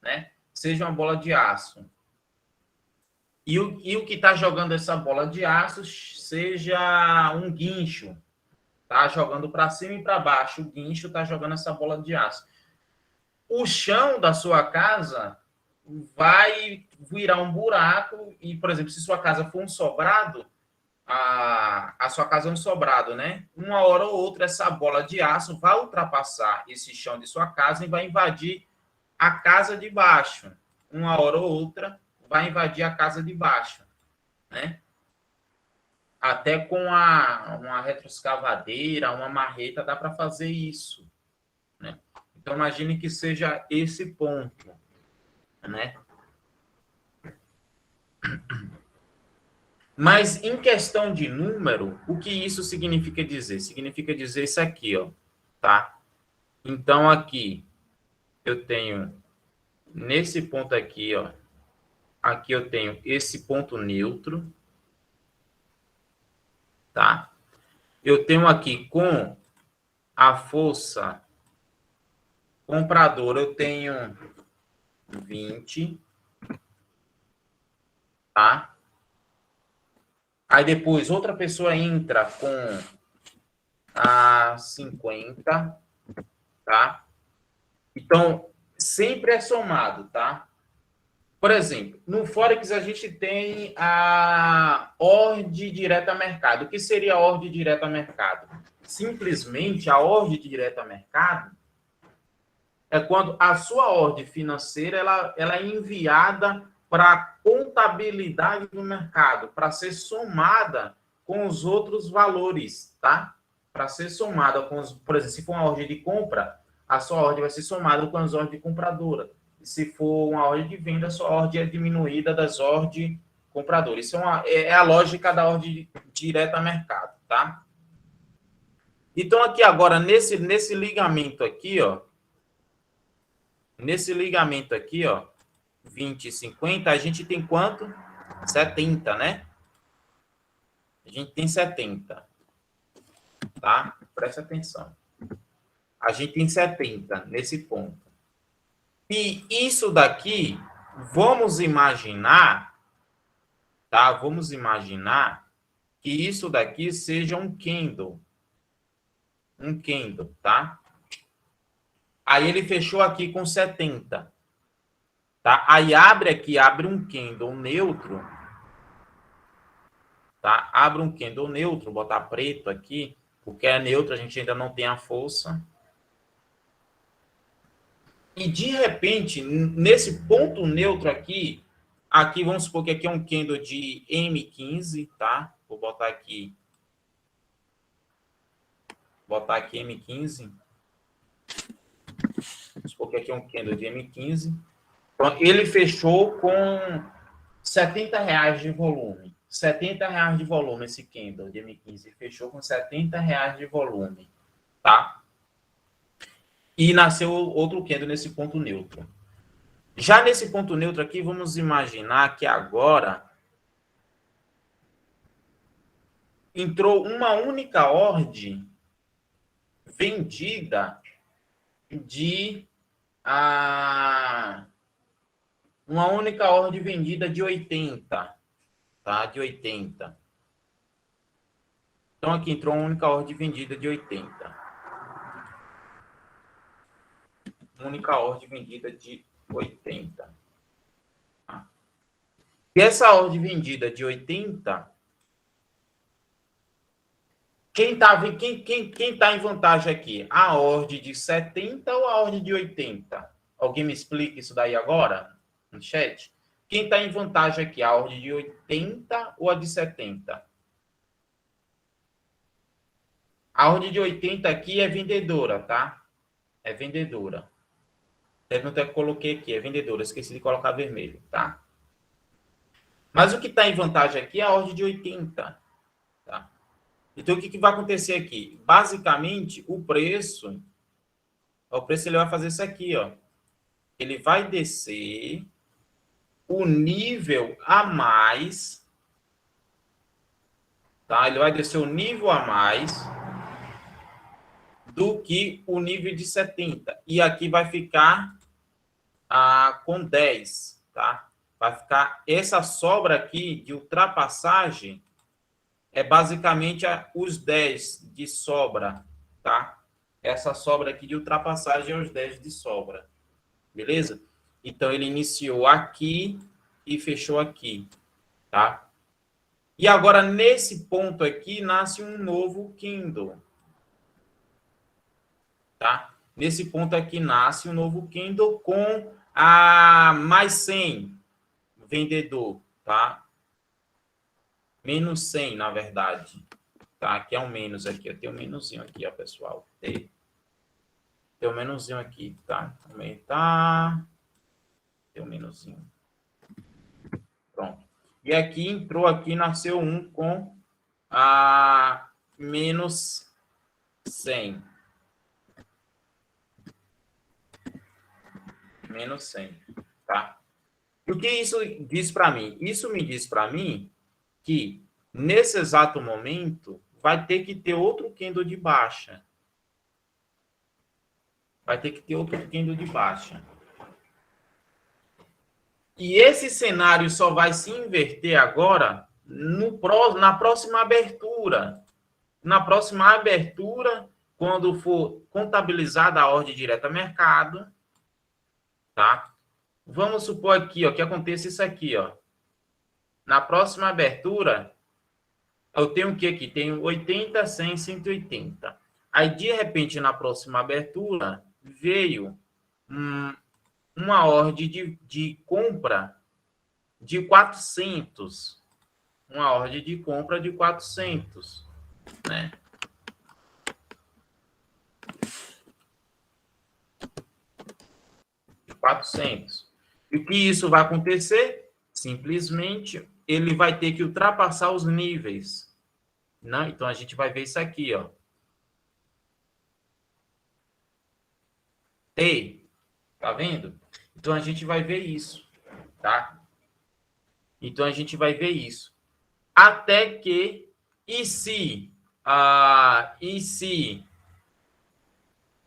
S1: né? Seja uma bola de aço. E o que está jogando essa bola de aço seja um guincho. Tá jogando para cima e para baixo. O guincho está jogando essa bola de aço. O chão da sua casa vai virar um buraco e, por exemplo, se sua casa for um sobrado, a sua casa é um sobrado, né? Uma hora ou outra, essa bola de aço vai ultrapassar esse chão de sua casa e vai invadir a casa de baixo. Uma hora ou outra, vai invadir a casa de baixo, né? Até com uma retroescavadeira, uma marreta, dá para fazer isso, né? Então, imagine que seja esse ponto, né? Mas em questão de número, o que isso significa dizer? Significa dizer isso aqui, ó, tá? Então, aqui, eu tenho, nesse ponto aqui, ó, aqui eu tenho esse ponto neutro, tá? Eu tenho aqui com a força compradora, eu tenho 20, tá? Aí depois outra pessoa entra com a 50, tá? Então, sempre é somado, tá? Por exemplo, no Forex a gente tem a ordem direta a mercado. O que seria a ordem direta a mercado? Simplesmente a ordem direta a mercado é quando a sua ordem financeira ela é enviada para a contabilidade do mercado, para ser somada com os outros valores, tá? Para ser somada com os, por exemplo, se for uma ordem de compra, a sua ordem vai ser somada com as ordens de compradora. Se for uma ordem de venda, a sua ordem é diminuída das ordens compradoras. Isso é a lógica da ordem direta a mercado, tá? Então, aqui agora, nesse ligamento aqui, ó, nesse ligamento aqui, ó, 20 e 50, a gente tem quanto? 70, né? A gente tem 70, tá? Presta atenção. A gente tem 70 nesse ponto. E isso daqui, vamos imaginar, tá? Vamos imaginar que isso daqui seja um candle, um candle, tá? Aí ele fechou aqui com 70, tá? Aí abre um candle neutro, tá? Abre um candle neutro, botar preto aqui, porque é neutro, a gente ainda não tem a força. E de repente, nesse ponto neutro aqui, aqui vamos supor que aqui é um candle de M15, tá? Vou botar aqui M15. Vamos supor que aqui é um candle de M15. Pronto, ele fechou com R$ 70 de volume. R$ 70 de volume esse candle de M15. Fechou com R$ 70 de volume, tá? E nasceu outro candle nesse ponto neutro. Já nesse ponto neutro aqui, vamos imaginar que agora entrou uma única ordem vendida de uma única ordem vendida de 80, tá? De 80. Então aqui entrou uma única ordem vendida de 80. Única ordem vendida de 80. Tá? E essa ordem vendida de 80, quem tá em vantagem aqui? A ordem de 70 ou a ordem de 80? Alguém me explica isso daí agora? No chat? Quem está em vantagem aqui? A ordem de 80 ou a de 70? A ordem de 80 aqui é vendedora, tá? É vendedora. Até que coloquei aqui, é vendedora. Esqueci de colocar vermelho, tá? Mas o que está em vantagem aqui é a ordem de 80, tá? Então, o que vai acontecer aqui? Basicamente, o preço ele vai fazer isso aqui, ó. Ele vai descer o nível a mais, tá? Ele vai descer o nível a mais do que o nível de 70. E aqui vai ficar com 10, tá? Vai ficar essa sobra aqui de ultrapassagem é basicamente os 10 de sobra, tá? Essa sobra aqui de ultrapassagem é os 10 de sobra, beleza? Então, ele iniciou aqui e fechou aqui, tá? E agora, nesse ponto aqui, nasce um novo candle, tá? Nesse ponto aqui, nasce um novo candle com a mais 100 vendedor, tá? Menos 100, na verdade. Tá? Aqui é um menos aqui. Eu tenho um menuzinho aqui, ó, pessoal. Tem um menuzinho aqui, tá? Aumentar. Tem um menuzinho. Pronto. E aqui entrou aqui, nasceu um com a menos 100. Menos 100, tá? E o que isso diz para mim? Isso me diz para mim que, nesse exato momento, vai ter que ter outro candle de baixa. Vai ter que ter outro candle de baixa. E esse cenário só vai se inverter agora na próxima abertura. Na próxima abertura, quando for contabilizada a ordem direta a mercado, tá? Vamos supor aqui, ó, que aconteça isso aqui, ó. Na próxima abertura, eu tenho o que aqui? Tenho 80, 100, 180. Aí, de repente, na próxima abertura, veio uma ordem de compra de 400. Uma ordem de compra de 400, né? De 400. E o que isso vai acontecer? Simplesmente, ele vai ter que ultrapassar os níveis. Né? Então, a gente vai ver isso aqui, ó. Ei, tá vendo? Então, a gente vai ver isso, tá? Então, a gente vai ver isso. Até que, e se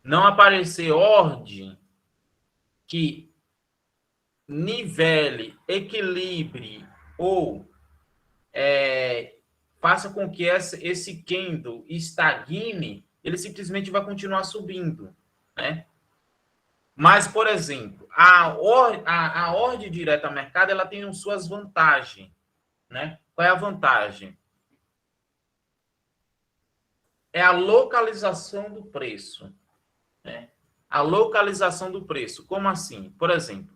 S1: não aparecer ordem que nivele, equilibre ou faça com que esse candle estagne, ele simplesmente vai continuar subindo, né? Mas, por exemplo, a ordem direta a mercado, ela tem suas vantagens, né? Qual é a vantagem? É a localização do preço, né? A localização do preço. Como assim? Por exemplo,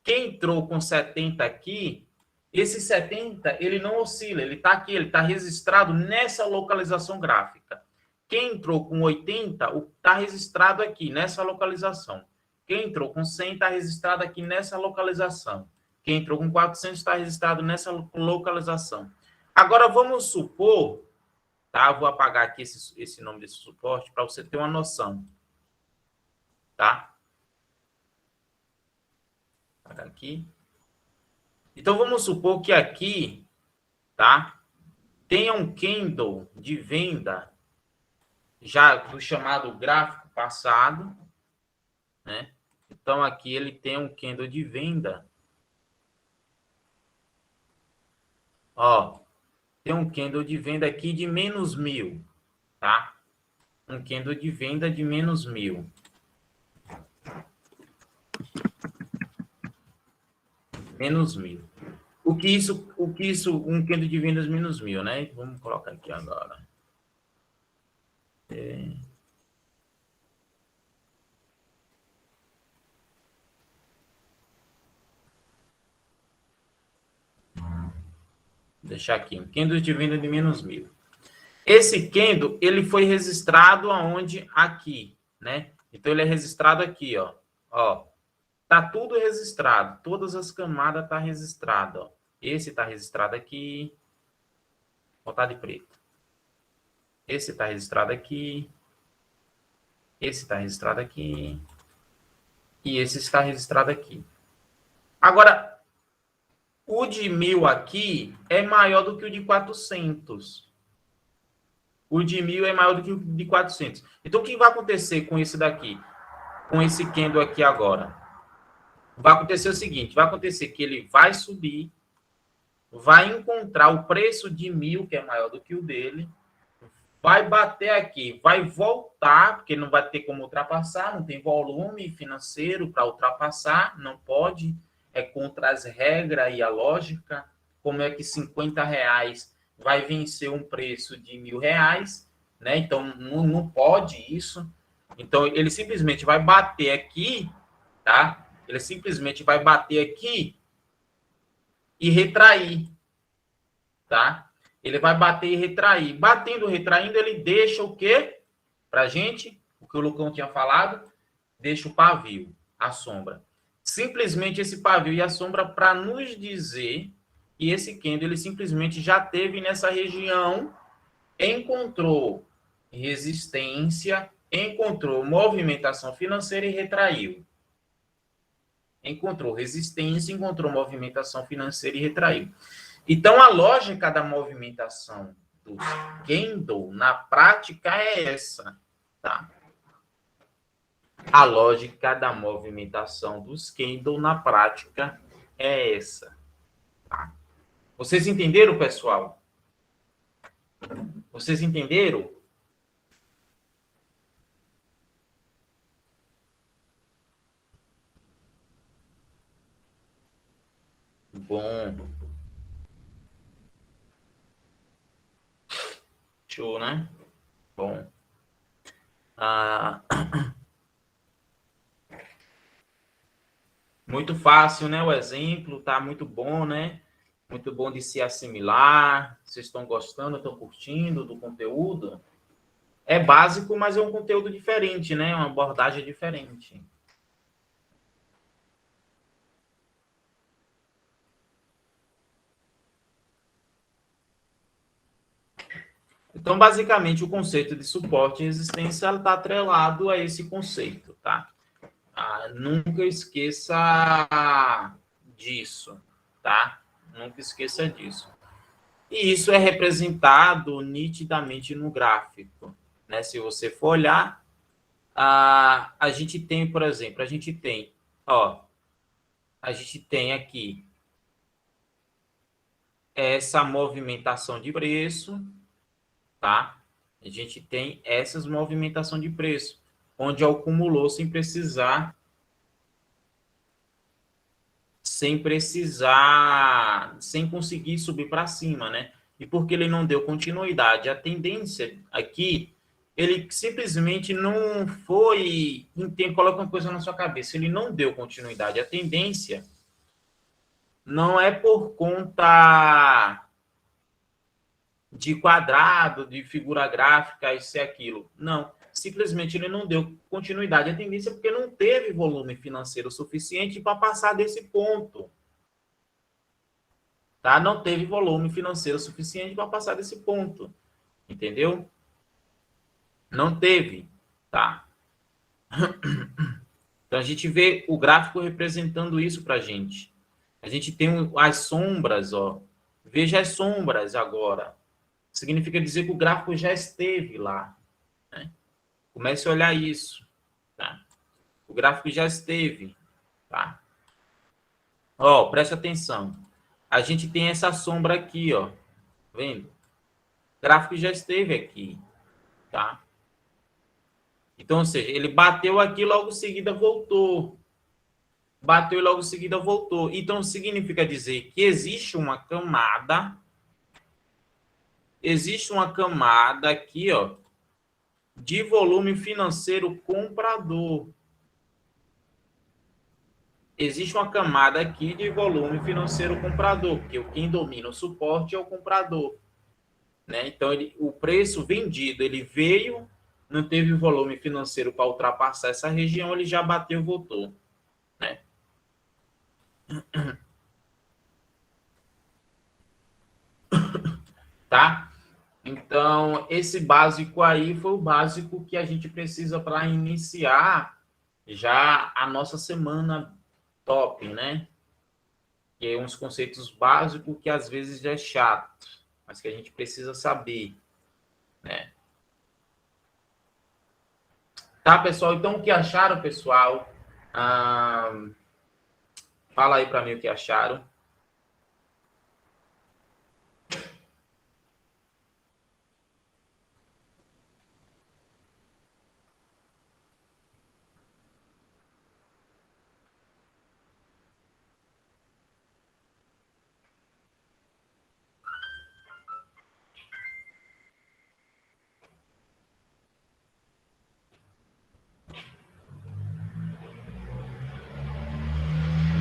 S1: quem entrou com 70 aqui, esse 70, ele não oscila, ele está aqui, ele está registrado nessa localização gráfica. Quem entrou com 80, está registrado aqui, nessa localização. Quem entrou com 100, está registrado aqui nessa localização. Quem entrou com 400, está registrado nessa localização. Agora, vamos supor, tá? Vou apagar aqui esse nome desse suporte para você ter uma noção, tá? Vou apagar aqui. Então, vamos supor que aqui, tá? Tenha um candle de venda já do chamado gráfico passado, né? Então, aqui ele tem um candle de venda. Ó, tem um candle de venda aqui de menos 1.000, tá? Um candle de venda de menos 1.000. Menos 1.000. O que isso, um candle de vendas menos 1.000, né? Vamos colocar aqui agora. Deixar aqui, um candle de venda de menos 1.000. Esse candle, ele foi registrado aonde? Aqui, né? Então, ele é registrado aqui, ó. Ó, tá tudo registrado. Todas as camadas tá registrado, ó. Esse tá registrado aqui. Vou botar de preto. Esse tá registrado aqui. Esse tá registrado aqui. E esse está registrado aqui. Agora, o de 1.000 aqui é maior do que o de 400. O de 1.000 é maior do que o de 400. Então, o que vai acontecer com esse daqui? Com esse candle aqui agora? Vai acontecer o seguinte, vai acontecer que ele vai subir, vai encontrar o preço de 1.000, que é maior do que o dele, vai bater aqui, vai voltar, porque não vai ter como ultrapassar, não tem volume financeiro para ultrapassar, não pode, é contra as regras e a lógica. Como é que 50 reais vai vencer um preço de 1.000 reais, né? Então, não pode isso. Então, ele simplesmente vai bater aqui, tá? Ele simplesmente vai bater aqui e retrair, tá? Ele vai bater e retrair. Batendo, retraindo, ele deixa o quê? Pra gente, o que o Lucão tinha falado, deixa o pavio, a sombra. Simplesmente esse pavio e a sombra para nos dizer que esse candle ele simplesmente já teve nessa região, encontrou resistência, encontrou movimentação financeira e retraiu. Encontrou resistência, encontrou movimentação financeira e retraiu. Então, a lógica da movimentação do candle na prática é essa, tá? A lógica da movimentação dos candle na prática é essa, tá? Vocês entenderam, pessoal? Vocês entenderam? Bom. Show, né? Bom. Muito fácil, né? O exemplo tá muito bom, né? Muito bom de se assimilar. Vocês estão gostando, estão curtindo do conteúdo? É básico, mas é um conteúdo diferente, né? Uma abordagem diferente. Então, basicamente, o conceito de suporte e resistência está atrelado a esse conceito, tá? Nunca esqueça disso, tá? Nunca esqueça disso. E isso é representado nitidamente no gráfico, né? Se você for olhar, a gente tem, por exemplo, a gente tem aqui essa movimentação de preço, tá? A gente tem essas movimentação de preço, onde acumulou sem conseguir subir para cima, né? E porque ele não deu continuidade, a tendência aqui, ele simplesmente não foi, coloca uma coisa na sua cabeça, ele não deu continuidade. A tendência não é por conta de quadrado, de figura gráfica, isso e aquilo. Não, simplesmente ele não deu continuidade. A tendência é porque não teve volume financeiro suficiente para passar desse ponto. Tá? Não teve volume financeiro suficiente para passar desse ponto. Entendeu? Não teve. Tá? Então a gente vê o gráfico representando isso para a gente. A gente tem as sombras, ó. Veja as sombras agora. Significa dizer que o gráfico já esteve lá. Né? Comece a olhar isso. Tá? O gráfico já esteve. Tá? Ó, preste atenção. A gente tem essa sombra aqui, ó. Vendo? O gráfico já esteve aqui. Tá? Então, ou seja, ele bateu aqui, logo em seguida voltou. Bateu e logo em seguida voltou. Então, significa dizer que existe uma camada aqui, ó, de volume financeiro comprador. Existe uma camada aqui de volume financeiro comprador, porque quem domina o suporte é o comprador. Né? Então, o preço vendido, ele veio, não teve volume financeiro para ultrapassar essa região, ele já bateu e voltou. Né? Tá? Então, esse básico aí foi o básico que a gente precisa para iniciar já a nossa semana top, né? Que é uns conceitos básicos que às vezes já é chato, mas que a gente precisa saber, né? Tá, pessoal? Então, o que acharam, pessoal? Fala aí para mim o que acharam.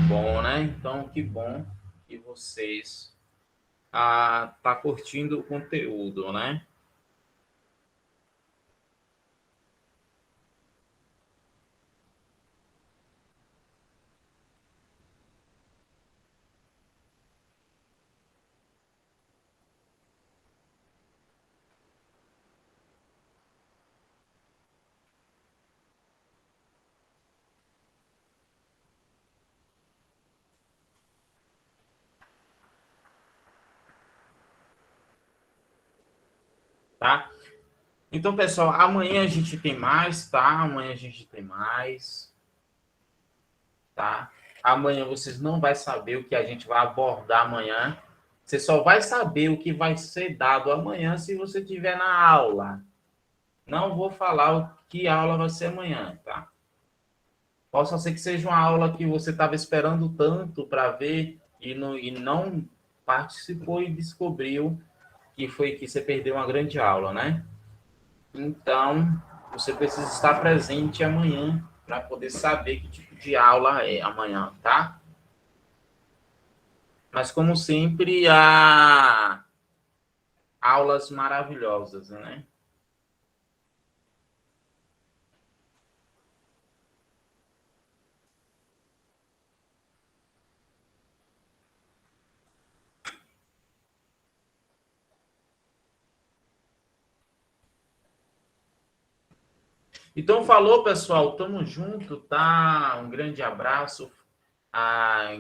S1: Bom, né? Então, que bom que vocês tá curtindo o conteúdo, né? Tá? Então, pessoal, amanhã a gente tem mais, tá? Amanhã a gente tem mais, tá? Amanhã vocês não vão saber o que a gente vai abordar amanhã. Você só vai saber o que vai ser dado amanhã se você estiver na aula. Não vou falar o que aula vai ser amanhã, tá? Possa ser que seja uma aula que você estava esperando tanto para ver e não participou e descobriu que foi que você perdeu uma grande aula, né? Então, você precisa estar presente amanhã para poder saber que tipo de aula é amanhã, tá? Mas, como sempre, há aulas maravilhosas, né? Então, falou, pessoal. Tamo junto, tá? Um grande abraço.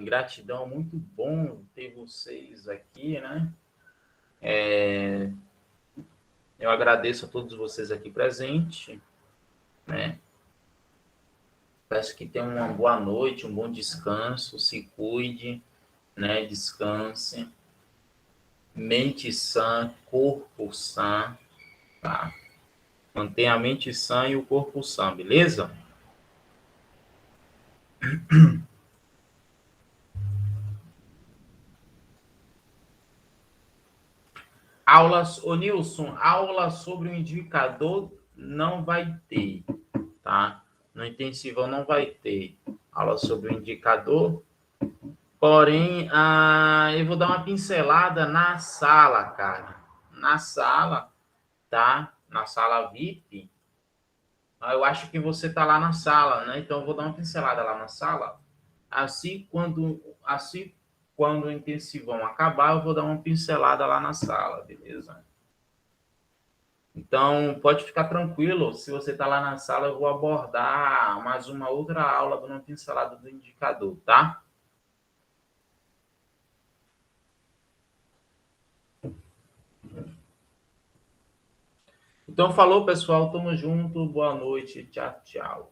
S1: Gratidão, muito bom ter vocês aqui, né? Eu agradeço a todos vocês aqui presentes, né? Peço que tenham uma boa noite, um bom descanso, se cuide, né? Descanse. Mente sã, corpo sã, tá? Mantenha a mente sã e o corpo sã, beleza? Aulas, ô Nilson, aula sobre o indicador não vai ter, tá? No intensivão não vai ter aula sobre o indicador, porém, eu vou dar uma pincelada na sala, cara. Na sala, tá? Na sala VIP. Eu acho que você tá lá na sala, né? Então eu vou dar uma pincelada lá na sala. Assim, quando o intensivão acabar, eu vou dar uma pincelada lá na sala, beleza? Então, pode ficar tranquilo, se você está lá na sala, eu vou abordar mais uma outra aula dando uma pincelada do indicador, tá? Então, falou, pessoal, tamo junto, boa noite, tchau, tchau.